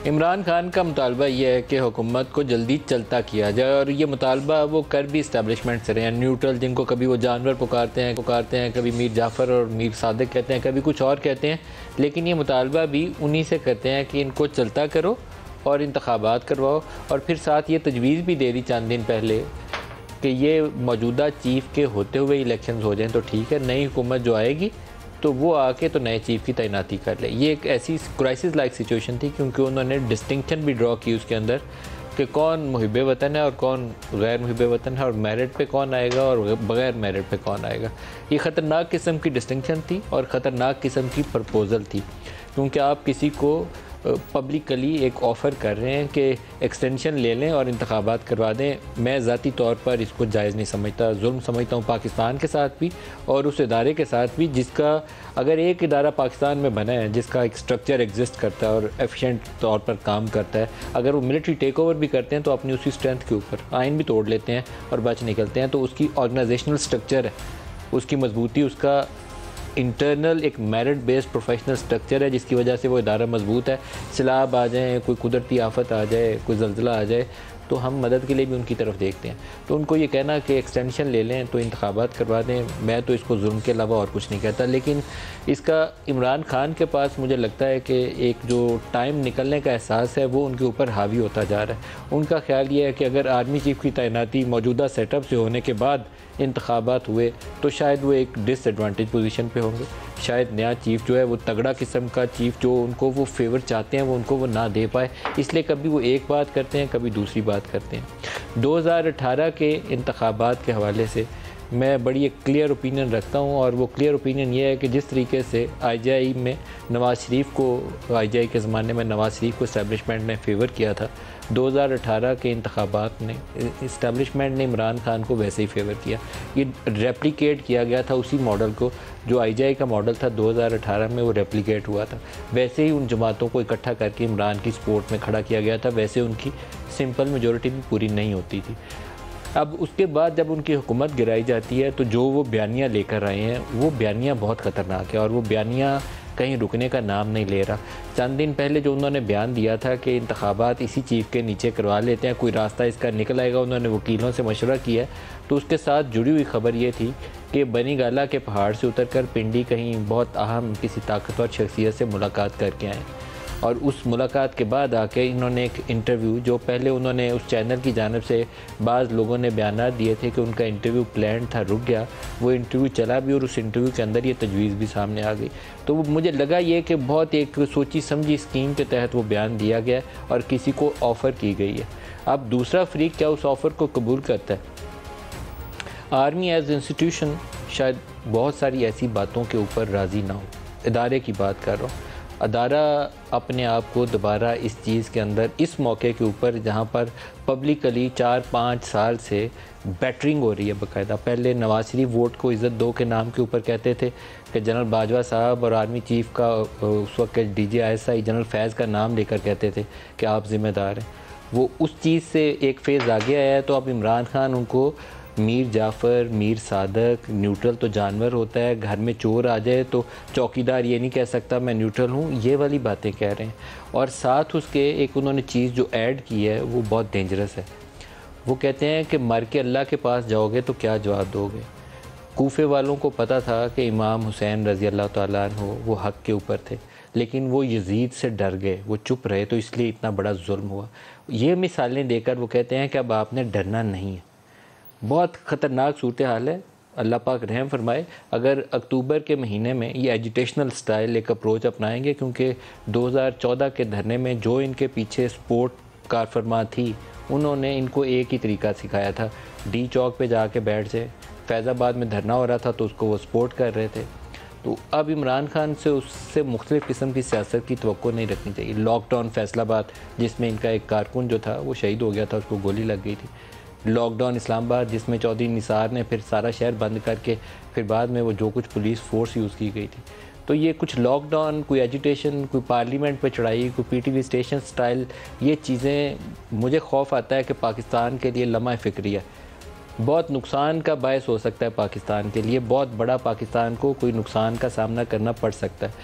इमरान खान का मुतालबा ये है कि हुकूमत को जल्दी चलता किया जाए, और ये मुतालबा वो कर भी इस्टेब्लिशमेंट से रहे हैं। न्यूट्रल, जिनको कभी वो जानवर पुकारते हैं, कभी मीर जाफ़र और मीर सादिक कहते हैं, कभी कुछ और कहते हैं, लेकिन ये मुतालबा भी उन्हीं से करते हैं कि इनको चलता करो और इंतखाबात करवाओ। और फिर साथ ये तजवीज़ भी दे दी चंद दिन पहले कि ये मौजूदा चीफ़ के होते हुए इलेक्शन हो जाएँ तो ठीक है, नई हुकूमत जो आएगी तो वो आके तो नए चीफ़ की तैनाती कर ले। ये एक ऐसी क्राइसिस लाइक सिचुएशन थी, क्योंकि उन्होंने डिस्टिंक्शन भी ड्रॉ की उसके अंदर कि कौन मुहिब वतन है और कौन गैर मुहिब वतन है, और मेरिट पे कौन आएगा और बग़ैर मेरिट पे कौन आएगा। ये ख़तरनाक किस्म की डिस्टिंक्शन थी और ख़तरनाक किस्म की प्रपोज़ल थी, क्योंकि आप किसी को पब्लिकली एक ऑफ़र कर रहे हैं कि एक्सटेंशन ले लें और इंतखाबात करवा दें। मैं ज़ाती तौर पर इसको जायज़ नहीं समझता, जुल्म समझता हूँ पाकिस्तान के साथ भी और उस इदारे के साथ भी, जिसका अगर एक इदारा पाकिस्तान में बना है जिसका एक स्ट्रक्चर एग्जिस्ट करता है और एफिशिएंट तौर पर काम करता है, अगर वो मिलिट्री टेक ओवर भी करते हैं तो अपनी उसी स्ट्रेंथ के ऊपर आइन भी तोड़ लेते हैं और बच निकलते हैं, तो उसकी ऑर्गेनाइजेशनल स्ट्रक्चर है, उसकी मजबूती, उसका इंटरनल एक मेरिट बेस्ड प्रोफेशनल स्ट्रक्चर है, जिसकी वजह से वो इदारा मजबूत है। सैलाब आ जाए, कोई कुदरती आफत आ जाए, कोई ज़ल्ज़ला आ जाए, तो हम मदद के लिए भी उनकी तरफ देखते हैं। तो उनको ये कहना कि एक्सटेंशन ले लें तो इंतखाबात करवा दें, मैं तो इसको जुल्म के अलावा और कुछ नहीं कहता। लेकिन इसका इमरान खान के पास मुझे लगता है कि एक जो टाइम निकलने का एहसास है वो उनके ऊपर हावी होता जा रहा है। उनका ख्याल ये है कि अगर आर्मी चीफ़ की तैनाती मौजूदा सेटअप से होने के बाद इंतखाबात हुए तो शायद वो एक डिसएडवांटेज पोजीशन पे होंगे। शायद नया चीफ़ जो है वो तगड़ा किस्म का चीफ़ जो उनको वो फेवर चाहते हैं वो उनको वो ना दे पाए, इसलिए कभी वो एक बात करते हैं, कभी दूसरी बात करते हैं। 2018 के इंतखाबात के हवाले से मैं बड़ी एक क्लियर ओपिनियन रखता हूँ, और वो क्लियर ओपिनियन ये है कि जिस तरीके से IJI में नवाज़ शरीफ को, IJI के ज़माने में नवाज़ शरीफ को इस्टेब्लिशमेंट ने फेवर किया था, 2018 के इंतखाबात ने इस्टेब्लिशमेंट ने इमरान खान को वैसे ही फेवर किया। ये रेप्लिकेट किया गया था उसी मॉडल को जो IJI का मॉडल था 2018 में, वो रेप्लिकेट हुआ था। वैसे ही उन जमातों को इकट्ठा करके इमरान की सपोर्ट में खड़ा किया गया था, वैसे उनकी सिंपल मेजॉरिटी भी पूरी नहीं होती थी। अब उसके बाद जब उनकी हुकूमत गिराई जाती है तो जो वो बयानियाँ लेकर आए हैं वो बयानियाँ बहुत ख़तरनाक है, और वो बयानियाँ कहीं रुकने का नाम नहीं ले रहा। चंद दिन पहले जो उन्होंने बयान दिया था कि इंतखाबात इसी चीफ़ के नीचे करवा लेते हैं, कोई रास्ता इसका निकल आएगा, उन्होंने वकीलों से मशवरा किया, तो उसके साथ जुड़ी हुई खबर ये थी कि बनी गाला के पहाड़ से उतरकर पिंडी कहीं बहुत अहम किसी ताकतवर शख्सियत से मुलाकात करके आए, और उस मुलाकात के बाद आके इन्होंने एक इंटरव्यू, जो पहले उन्होंने उस चैनल की जानिब से बाज़ लोगों ने बयान दिए थे कि उनका इंटरव्यू प्लान था, रुक गया, वो इंटरव्यू चला भी और उस इंटरव्यू के अंदर ये तजवीज़ भी सामने आ गई। तो मुझे लगा ये कि बहुत एक सोची समझी स्कीम के तहत वो बयान दिया गया और किसी को ऑफ़र की गई है। अब दूसरा फ्रीक क्या उस ऑफ़र को कबूल करता है? आर्मी एज इंस्टीट्यूशन शायद बहुत सारी ऐसी बातों के ऊपर राज़ी ना हो, इदारे की बात कर रहा हूँ। अदारा अपने आप को दोबारा इस चीज़ के अंदर, इस मौके के ऊपर जहाँ पर पब्लिकली 4-5 साल से बैटरिंग हो रही है बाकायदा। पहले नवाज शरीफ वोट को इज़्ज़त दो के नाम के ऊपर कहते थे कि जनरल बाजवा साहब और आर्मी चीफ़ का उस वक्त DGISI जनरल फैज़ का नाम लेकर कहते थे कि आप ज़िम्मेदार हैं। वो उस चीज़ से एक फ़ेज़ आगे आया है, तो अब इमरान खान उनको मीर जाफ़र, मीर सादक, न्यूट्रल तो जानवर होता है, घर में चोर आ जाए तो चौकीदार ये नहीं कह सकता मैं न्यूट्रल हूँ, ये वाली बातें कह रहे हैं। और साथ उसके एक उन्होंने चीज़ जो ऐड की है वो बहुत डेंजरस है। वो कहते हैं कि मर के अल्लाह के पास जाओगे तो क्या जवाब दोगे। कूफे वालों को पता था कि इमाम हुसैन रज़ी अल्लाह तआला अन्हु वो हक़ के ऊपर थे, लेकिन वो यजीद से डर गए, वो चुप रहे, तो इसलिए इतना बड़ा जुल्म हुआ। ये मिसालें देकर वो कहते हैं कि अब आपने डरना नहीं है। बहुत ख़तरनाक सूरत हाल है, अल्लाह पाक रहम फरमाए अगर अक्टूबर के महीने में ये एजुटेशनल स्टाइल एक अप्रोच अपनाएंगे, क्योंकि 2014 के धरने में जो इनके पीछे सपोर्ट कारफरमा थी उन्होंने इनको एक ही तरीका सिखाया था, डी चौक पे जाके बैठ जाए। फैज़ाबाद में धरना हो रहा था तो उसको वो सपोर्ट कर रहे थे। तो अब इमरान खान से उससे मुख्तलिफ़ किस्म की सियासत की तवक्को नहीं रखनी चाहिए। लॉकडाउन फैसलाबाद जिसमें इनका एक कारकुन जो था वो शहीद हो गया था, उसको गोली लग गई थी। लॉकडाउन इस्लामाबाद जिसमें चौधरी निसार ने फिर सारा शहर बंद करके फिर बाद में वो जो कुछ पुलिस फोर्स यूज़ की गई थी। तो ये कुछ लॉकडाउन, कोई एजुटेशन, कोई पार्लियामेंट पे चढ़ाई, कोई PTV स्टेशन स्टाइल, ये चीज़ें मुझे खौफ आता है कि पाकिस्तान के लिए लम्हा फ़िक्री है, बहुत नुकसान का बायस हो सकता है पाकिस्तान के लिए, बहुत बड़ा पाकिस्तान को कोई नुकसान का सामना करना पड़ सकता है।